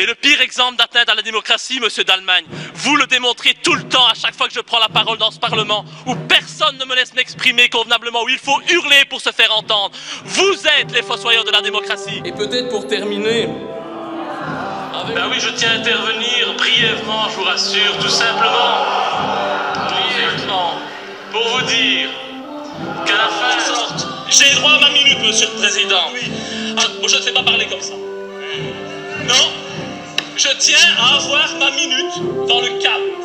Et le pire exemple d'atteinte à la démocratie, monsieur d'Allemagne, vous le démontrez tout le temps à chaque fois que je prends la parole dans ce Parlement, où personne ne me laisse m'exprimer convenablement, où il faut hurler pour se faire entendre. Vous êtes les fossoyeurs de la démocratie. Et peut-être pour terminer... Ben oui, je tiens à intervenir brièvement, je vous rassure, tout simplement. Brièvement, pour vous dire qu'à la fin... J'ai droit à ma minute, monsieur le Président. Oui. Ah, je ne sais pas parler comme ça. Non, je tiens à avoir ma minute dans le calme.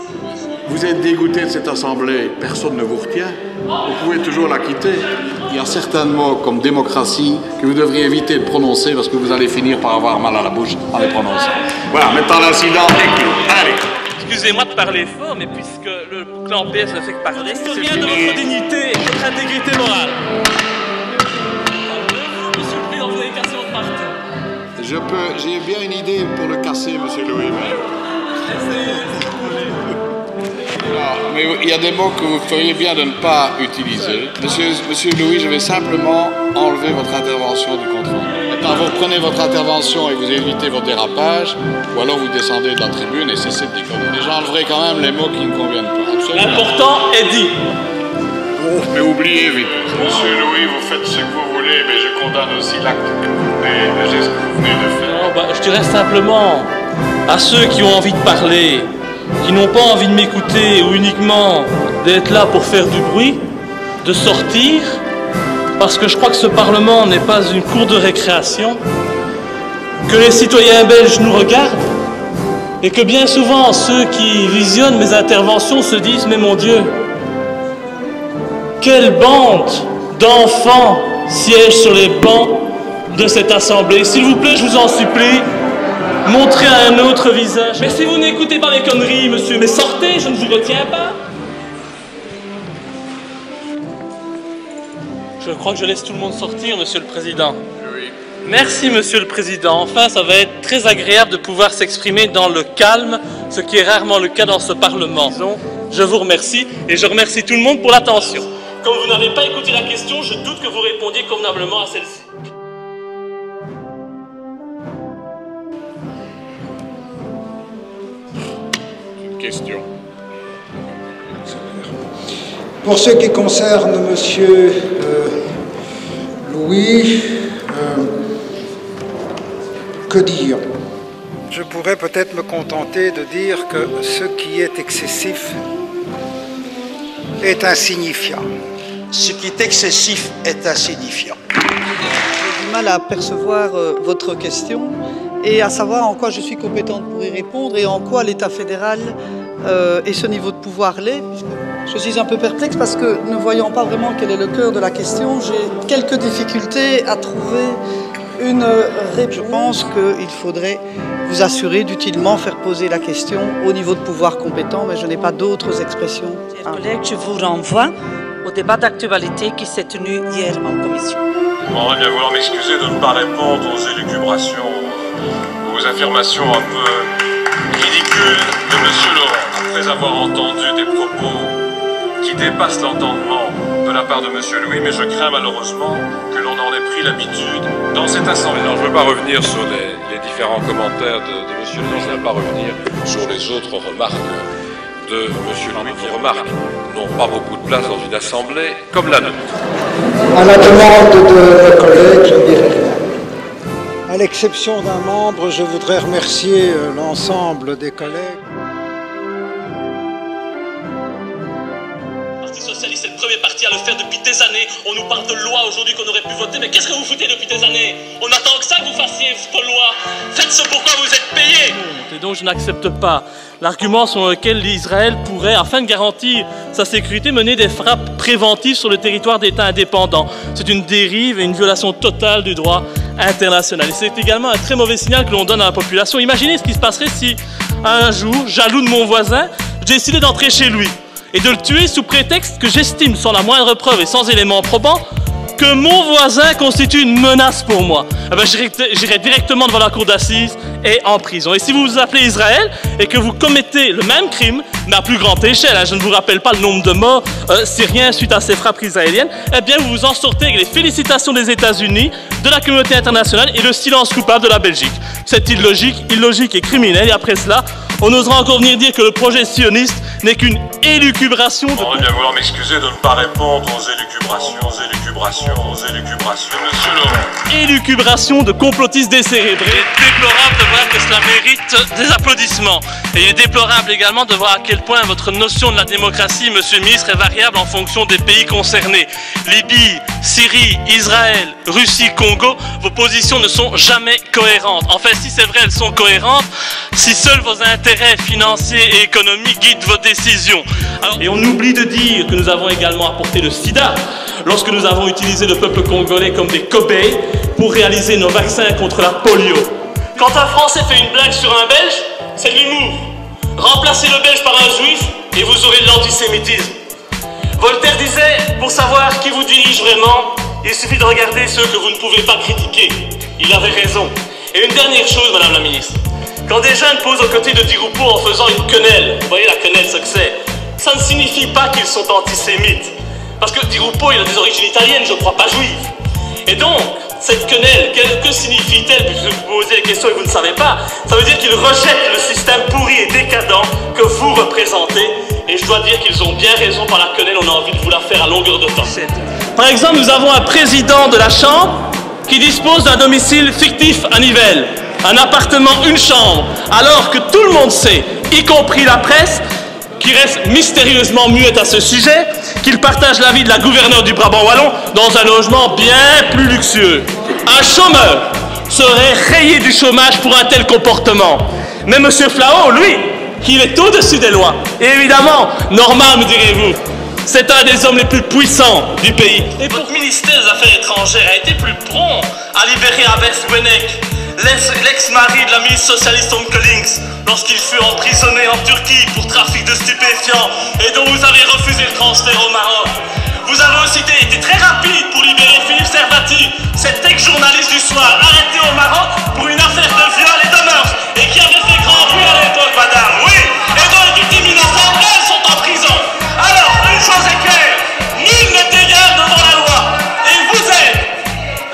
Vous êtes dégoûté de cette assemblée, personne ne vous retient. Vous pouvez toujours la quitter. Il y a certains mots comme démocratie que vous devriez éviter de prononcer parce que vous allez finir par avoir mal à la bouche en les prononçant. Voilà, maintenant l'incident est clos. Allez. Excusez-moi de parler fort, mais puisque le clan PS ne fait que parler, c'est rien de votre dignité et de votre intégrité morale. Monsieur le Président, vous avez cassé votre parti. J'ai bien une idée pour le casser, monsieur Louis. Mais il y a des mots que vous feriez bien de ne pas utiliser. Monsieur Louis, je vais simplement enlever votre intervention du compte rendu. Maintenant, vous reprenez votre intervention et vous évitez votre dérapage, ou alors vous descendez de la tribune et cessez de déconner. Et j'enlèverai quand même les mots qui ne conviennent pas. L'important est dit. Oh, mais oubliez vite. Monsieur Louis, vous faites ce que vous voulez, mais je condamne aussi l'acte que vous venez, le geste que vous venez de faire. Non, je dirais simplement à ceux qui ont envie de parler, qui n'ont pas envie de m'écouter ou uniquement d'être là pour faire du bruit, de sortir, parce que je crois que ce Parlement n'est pas une cour de récréation, que les citoyens belges nous regardent, et que bien souvent ceux qui visionnent mes interventions se disent « Mais mon Dieu, quelle bande d'enfants siègent sur les bancs de cette assemblée. S'il vous plaît, je vous en supplie, montrez un autre visage. Mais si vous n'écoutez pas mes conneries, monsieur, mais sortez, je ne vous retiens pas. Je crois que je laisse tout le monde sortir, monsieur le Président. Oui. Merci, monsieur le Président. Enfin, ça va être très agréable de pouvoir s'exprimer dans le calme, ce qui est rarement le cas dans ce Parlement. Je vous remercie et je remercie tout le monde pour l'attention. Comme vous n'avez pas écouté la question, je doute que vous répondiez convenablement à celle-ci. Une question. Pour ce qui concerne monsieur Louis, que dire? Je pourrais peut-être me contenter de dire que ce qui est excessif est insignifiant. Ce qui est excessif est insignifiant. J'ai du mal à percevoir votre question et à savoir en quoi je suis compétente pour y répondre et en quoi l'État fédéral et ce niveau de pouvoir l'est. Je suis un peu perplexe parce que, ne voyant pas vraiment quel est le cœur de la question, j'ai quelques difficultés à trouver une réponse. Je pense qu'il faudrait vous assurer d'utilement faire poser la question au niveau de pouvoir compétent, mais je n'ai pas d'autres expressions. Chers collègues, je vous renvoie au débat d'actualité qui s'est tenu hier en commission. Je demanderais bien vouloir m'excuser de ne pas répondre aux élucubrations, aux affirmations un peu ridicules de M. Laurent. Après avoir entendu des propos qui dépassent l'entendement de la part de M. Louis, mais je crains malheureusement que l'on en ait pris l'habitude dans cette assemblée. Alors, je ne veux pas revenir sur les différents commentaires de M. Louis, je ne veux pas revenir sur les autres remarques de M. Louis, qui remarque n'ont pas beaucoup de place dans une assemblée comme la nôtre. À la demande de nos collègues, je ne dirai rien. À l'exception d'un membre, je voudrais remercier l'ensemble des collègues. Le Parti socialiste est le premier parti à le faire depuis des années. On nous parle de loi aujourd'hui qu'on aurait pu voter, mais qu'est-ce que vous foutez depuis des années? On attend que ça que vous fassiez vos lois. Faites ce pourquoi vous êtes payés. Et donc je n'accepte pas l'argument selon lequel Israël pourrait, afin de garantir sa sécurité, mener des frappes préventives sur le territoire d'États indépendants. C'est une dérive et une violation totale du droit international. Et c'est également un très mauvais signal que l'on donne à la population. Imaginez ce qui se passerait si, un jour, jaloux de mon voisin, je décidais d'entrer chez lui et de le tuer sous prétexte que j'estime, sans la moindre preuve et sans élément probant, que mon voisin constitue une menace pour moi, eh ben, j'irai directement devant la cour d'assises et en prison. Et si vous vous appelez Israël et que vous commettez le même crime, mais à plus grande échelle, je ne vous rappelle pas le nombre de morts syriens suite à ces frappes israéliennes, eh bien vous vous en sortez avec les félicitations des États-Unis, de la communauté internationale et le silence coupable de la Belgique. C'est illogique et criminel. Et après cela, on osera encore venir dire que le projet sioniste n'est qu'une élucubration de... Je voudrais bien vouloir m'excuser de ne pas répondre aux élucubrations, monsieur Laurent. Élucubration de complotistes décérébrés. Il est déplorable de voir que cela mérite des applaudissements. Et il est déplorable également de voir à quel point votre notion de la démocratie, monsieur le ministre, est variable en fonction des pays concernés. Libye, Syrie, Israël, Russie, Congo, vos positions ne sont jamais cohérentes. Enfin, si c'est vrai, elles sont cohérentes, si seuls vos intérêts financiers et économiques guident vos décisions. Alors, et on oublie de dire que nous avons également apporté le sida lorsque nous avons utilisé le peuple congolais comme des cobayes pour réaliser nos vaccins contre la polio. Quand un Français fait une blague sur un Belge, c'est de l'humour. Remplacez le Belge par un Juif et vous aurez de l'antisémitisme. Voltaire disait, pour savoir qui vous dirige vraiment, il suffit de regarder ceux que vous ne pouvez pas critiquer. Il avait raison. Et une dernière chose, Madame la Ministre. Quand des jeunes posent aux côtés de Di Rupo en faisant une quenelle, vous voyez la quenelle, ce que c'est, ça ne signifie pas qu'ils sont antisémites. Parce que Di Rupo, il a des origines italiennes, je crois pas juives. Et donc, cette quenelle, que signifie-t-elle? Puisque vous posez les questions et vous ne savez pas, ça veut dire qu'ils rejettent le système pourri et décadent que vous représentez. Et je dois dire qu'ils ont bien raison par la quenelle, on a envie de vous la faire à longueur de temps. Par exemple, nous avons un président de la Chambre qui dispose d'un domicile fictif à Nivelles. Un appartement, une chambre, alors que tout le monde sait, y compris la presse, qui reste mystérieusement muette à ce sujet, qu'il partage la vie de la gouverneure du Brabant Wallon dans un logement bien plus luxueux. Un chômeur serait rayé du chômage pour un tel comportement. Mais M. Flao, lui, il est au-dessus des lois. Et évidemment, normal, me direz-vous, c'est un des hommes les plus puissants du pays. Et votre ministère des Affaires étrangères a été plus prompt à libérer Abbas Wenek, l'ex-mari de la ministre socialiste Onkelings, lorsqu'il fut emprisonné en Turquie pour trafic de stupéfiants et dont vous avez refusé le transfert au Maroc. Vous avez aussi été très rapide pour libérer Philippe Servati, cet ex-journaliste du soir arrêté au Maroc pour une affaire de viol et de meurtre et qui avait fait grand bruit à l'époque, madame. Oui, et dont les victimes innocentes, elles, sont en prison. Alors, une chose est claire, nul n'est égal devant la loi. Et vous êtes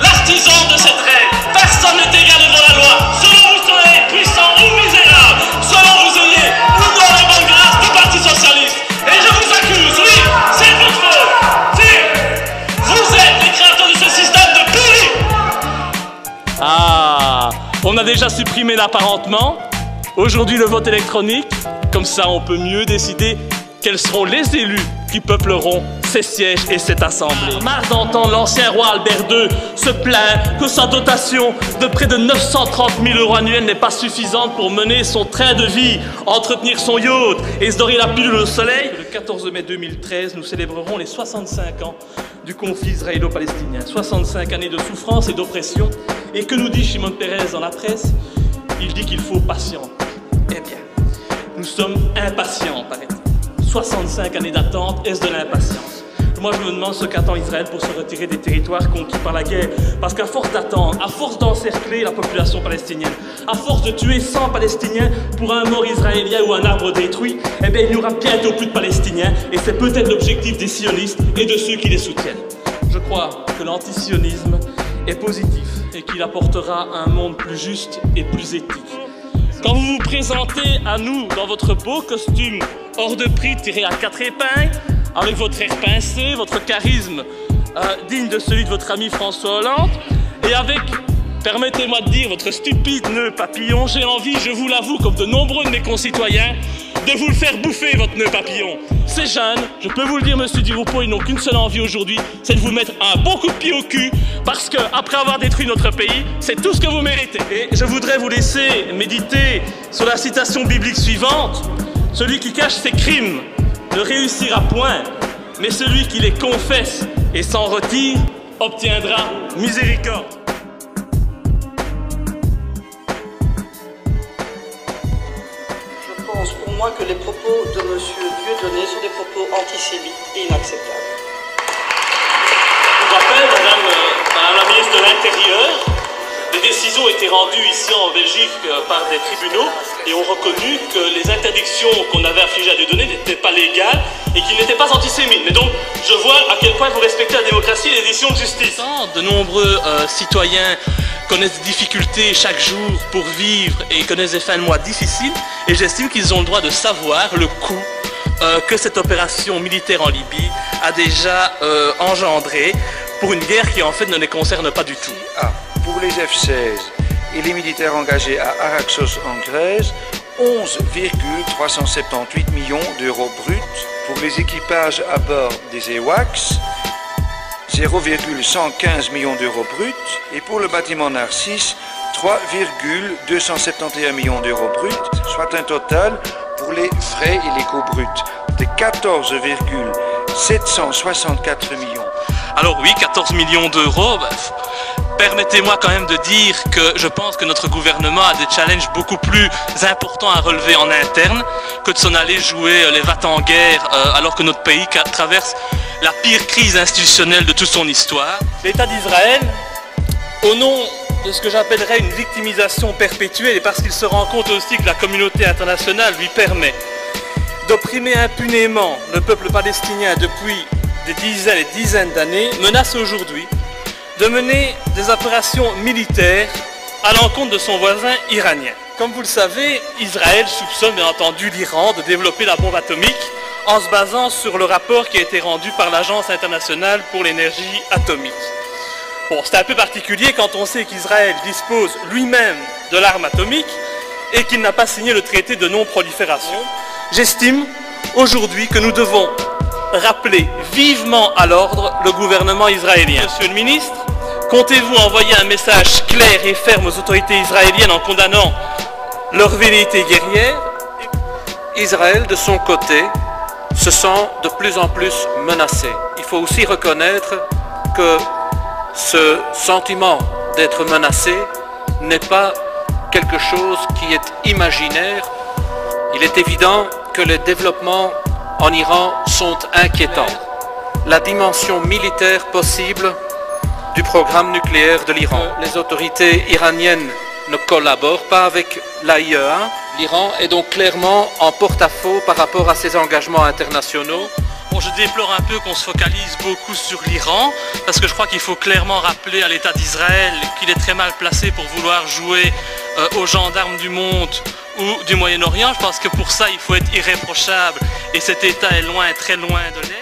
l'artisan de cette règle. Personne n'est égal devant la loi. Selon vous soyez puissant ou misérable, selon vous ayez ou non les bonnes grâces du Parti Socialiste. Et je vous accuse, oui, c'est votre faute. Vous êtes les créateurs de ce système de pourri. Ah, on a déjà supprimé l'apparentement. Aujourd'hui, le vote électronique. Comme ça, on peut mieux décider quels seront les élus qui peupleront ces sièges et cette assemblée. Marre d'entendre l'ancien roi Albert II se plaindre que sa dotation de près de 930 000 € annuels n'est pas suffisante pour mener son train de vie, entretenir son yacht et se dorer la pilule au soleil. Le 14 mai 2013, nous célébrerons les 65 ans du conflit israélo-palestinien. 65 années de souffrance et d'oppression. Et que nous dit Shimon Peres dans la presse? Il dit qu'il faut patienter. Eh bien, nous sommes impatients, paraît-il. 65 années d'attente, est-ce de l'impatience? Moi, je me demande ce qu'attend Israël pour se retirer des territoires conquis par la guerre. Parce qu'à force d'attendre, à force d'encercler la population palestinienne, à force de tuer 100 Palestiniens pour un mort israélien ou un arbre détruit, eh bien, il n'y aura bientôt plus de Palestiniens. Et c'est peut-être l'objectif des sionistes et de ceux qui les soutiennent. Je crois que l'antisionisme est positif et qu'il apportera un monde plus juste et plus éthique. Quand vous vous présentez à nous dans votre beau costume hors de prix tiré à 4 épingles, avec votre air pincé, votre charisme digne de celui de votre ami François Hollande, et avec, permettez-moi de dire, votre stupide nœud papillon, j'ai envie, je vous l'avoue, comme de nombreux de mes concitoyens, de vous le faire bouffer, votre nœud papillon. Ces jeunes, je peux vous le dire, monsieur Di Rupo, ils n'ont qu'une seule envie aujourd'hui, c'est de vous mettre un bon coup de pied au cul, parce que, après avoir détruit notre pays, c'est tout ce que vous méritez. Et je voudrais vous laisser méditer sur la citation biblique suivante: celui qui cache ses crimes ne réussira point, mais celui qui les confesse et s'en retire obtiendra miséricorde. Je pense pour moi que les propos de M. Dieudonné sont des propos antisémites et inacceptables. Je vous rappelle, madame décisions étaient rendues ici en Belgique par des tribunaux et ont reconnu que les interdictions qu'on avait infligées à Dieudonné n'étaient pas légales et qu'il n'était pas antisémite. Mais donc, je vois à quel point vous respectez la démocratie et les décisions de justice. De nombreux citoyens connaissent des difficultés chaque jour pour vivre et connaissent des fins de mois difficiles. Et j'estime qu'ils ont le droit de savoir le coût que cette opération militaire en Libye a déjà engendré pour une guerre qui en fait ne les concerne pas du tout. Pour les F-16 et les militaires engagés à Araxos en Grèce, 11,378 millions d'euros bruts. Pour les équipages à bord des EWACS, 0,115 millions d'euros bruts. Et pour le bâtiment Narcisse, 3,271 millions d'euros bruts, soit un total pour les frais et les coûts bruts de 14,764 millions. Alors oui, 14 millions d'euros, permettez-moi quand même de dire que je pense que notre gouvernement a des challenges beaucoup plus importants à relever en interne que de s'en aller jouer les va-t-en-guerre alors que notre pays traverse la pire crise institutionnelle de toute son histoire. L'État d'Israël, au nom de ce que j'appellerais une victimisation perpétuelle et parce qu'il se rend compte aussi que la communauté internationale lui permet d'opprimer impunément le peuple palestinien depuis des dizaines et dizaines d'années, menace aujourd'hui de mener des opérations militaires à l'encontre de son voisin iranien. Comme vous le savez, Israël soupçonne bien entendu l'Iran de développer la bombe atomique en se basant sur le rapport qui a été rendu par l'Agence internationale pour l'énergie atomique. Bon, c'est un peu particulier quand on sait qu'Israël dispose lui-même de l'arme atomique et qu'il n'a pas signé le traité de non-prolifération. J'estime aujourd'hui que nous devons rappeler vivement à l'ordre le gouvernement israélien. Monsieur le ministre, comptez-vous envoyer un message clair et ferme aux autorités israéliennes en condamnant leur velléité guerrière? Israël, de son côté, se sent de plus en plus menacé. Il faut aussi reconnaître que ce sentiment d'être menacé n'est pas quelque chose qui est imaginaire. Il est évident que les développements en Iran sont inquiétants. La dimension militaire possible du programme nucléaire de l'Iran. Les autorités iraniennes ne collaborent pas avec l'AIEA. L'Iran est donc clairement en porte-à-faux par rapport à ses engagements internationaux. Bon, je déplore un peu qu'on se focalise beaucoup sur l'Iran, parce que je crois qu'il faut clairement rappeler à l'État d'Israël qu'il est très mal placé pour vouloir jouer aux gendarmes du monde ou du Moyen-Orient. Je pense que pour ça, il faut être irréprochable, et cet État est loin, très loin de l'être.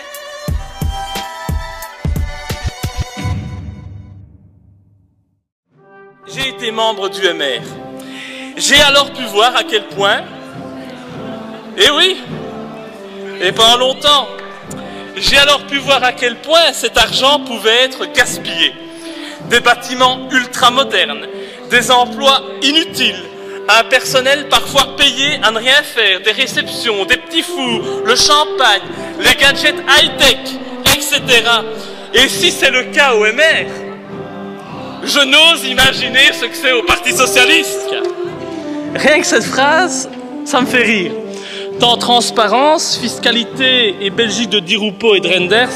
J'ai été membre du MR. J'ai alors pu voir à quel point, et oui, et pendant longtemps, j'ai alors pu voir à quel point cet argent pouvait être gaspillé. Des bâtiments ultra-modernes, des emplois inutiles, un personnel parfois payé à ne rien faire, des réceptions, des petits fours, le champagne, les gadgets high-tech, etc. Et si c'est le cas au MR, je n'ose imaginer ce que c'est au Parti Socialiste. Rien que cette phrase, ça me fait rire. Tant transparence, fiscalité et Belgique de Di Rupo et de Renders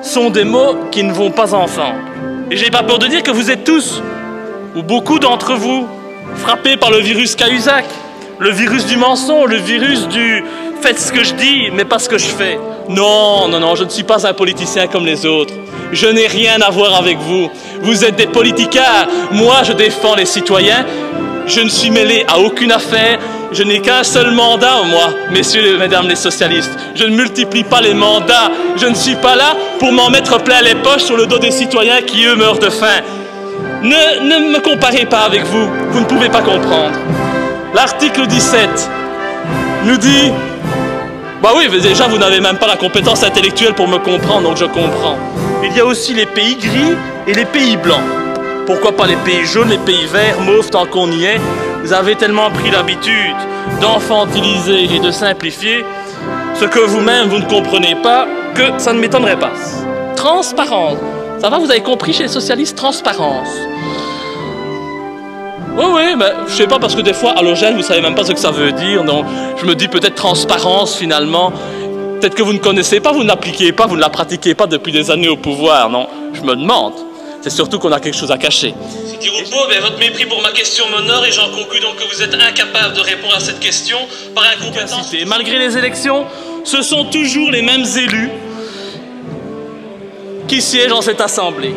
sont des mots qui ne vont pas ensemble. Et j'ai pas peur de dire que vous êtes tous, ou beaucoup d'entre vous, frappés par le virus Cahuzac, le virus du mensonge, le virus du « faites ce que je dis, mais pas ce que je fais ». Non, non, non, je ne suis pas un politicien comme les autres. Je n'ai rien à voir avec vous. Vous êtes des politicards. Moi, je défends les citoyens. Je ne suis mêlé à aucune affaire. Je n'ai qu'un seul mandat, moi, messieurs et mesdames les socialistes. Je ne multiplie pas les mandats. Je ne suis pas là pour m'en mettre plein les poches sur le dos des citoyens qui, eux, meurent de faim. Ne me comparez pas avec vous. Vous ne pouvez pas comprendre. L'article 17 nous dit... Bah oui, mais déjà, vous n'avez même pas la compétence intellectuelle pour me comprendre, donc je comprends. Il y a aussi les pays gris et les pays blancs. Pourquoi pas les pays jaunes, les pays verts, mauves, tant qu'on y est? Vous avez tellement pris l'habitude d'enfantiliser et de simplifier ce que vous-même, vous ne comprenez pas, que ça ne m'étonnerait pas. Transparence. Ça va, vous avez compris chez les socialistes, transparence. Oui, mais je sais pas, parce que des fois, halogène, vous savez même pas ce que ça veut dire, donc je me dis peut-être transparence, finalement. Peut-être que vous ne connaissez pas, vous ne l'appliquez pas, vous ne la pratiquez pas depuis des années au pouvoir, non? Je me demande. C'est surtout qu'on a quelque chose à cacher. Monsieur Di Rupo, votre mépris pour ma question m'honore et j'en conclus donc que vous êtes incapable de répondre à cette question par incompétence. Malgré les élections, ce sont toujours les mêmes élus qui siègent dans cette assemblée.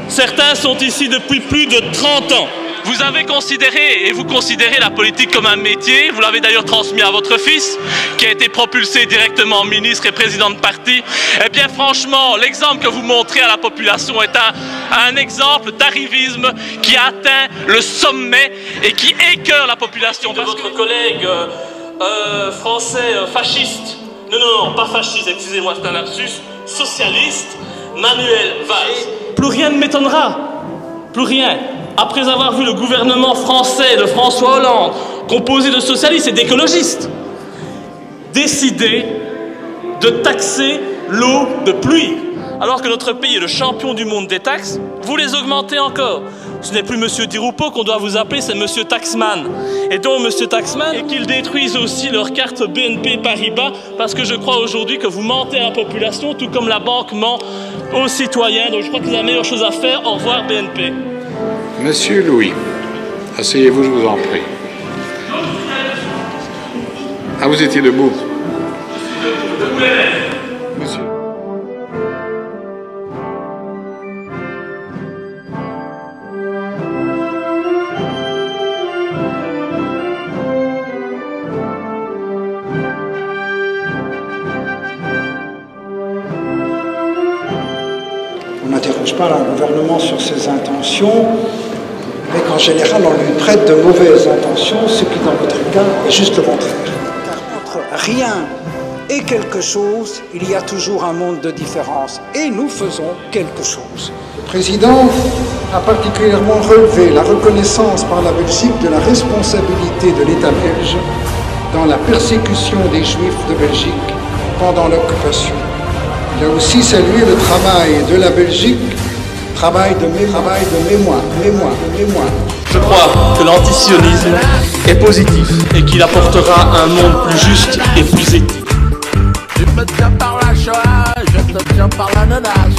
Certains sont ici depuis plus de 30 ans. Vous avez considéré, et vous considérez la politique comme un métier, vous l'avez d'ailleurs transmis à votre fils, qui a été propulsé directement ministre et président de parti. Eh bien franchement, l'exemple que vous montrez à la population est un exemple d'arrivisme qui atteint le sommet et qui écœure la population. De votre collègue français fasciste, non, pas fasciste, excusez-moi, c'est un lapsus, socialiste, Manuel Valls. Plus rien ne m'étonnera, plus rien. Après avoir vu le gouvernement français de François Hollande, composé de socialistes et d'écologistes, décider de taxer l'eau de pluie. Alors que notre pays est le champion du monde des taxes, vous les augmentez encore. Ce n'est plus Monsieur Di Rupo qu'on doit vous appeler, c'est Monsieur Taxman. Et donc Monsieur Taxman, et qu'ils détruisent aussi leur carte BNP Paribas, parce que je crois aujourd'hui que vous mentez à la population, tout comme la banque ment aux citoyens. Donc je crois que c'est la meilleure chose à faire. Au revoir BNP. Monsieur Louis, asseyez-vous, je vous en prie. Ah, vous étiez debout. Monsieur. On n'interroge pas le gouvernement sur ses intentions, mais qu'en général, on lui prête de mauvaises intentions, ce qui, dans votre cas, est juste le contraire. Car entre rien et quelque chose, il y a toujours un monde de différence. Et nous faisons quelque chose. Le président a particulièrement relevé la reconnaissance par la Belgique de la responsabilité de l'État belge dans la persécution des Juifs de Belgique pendant l'occupation. Il a aussi salué le travail de la Belgique, travail de mémoire. Je crois que l'antisionisme est positif et qu'il apportera un monde plus juste et plus éthique. Je me tiens par la Shoah, je te tiens par la menace.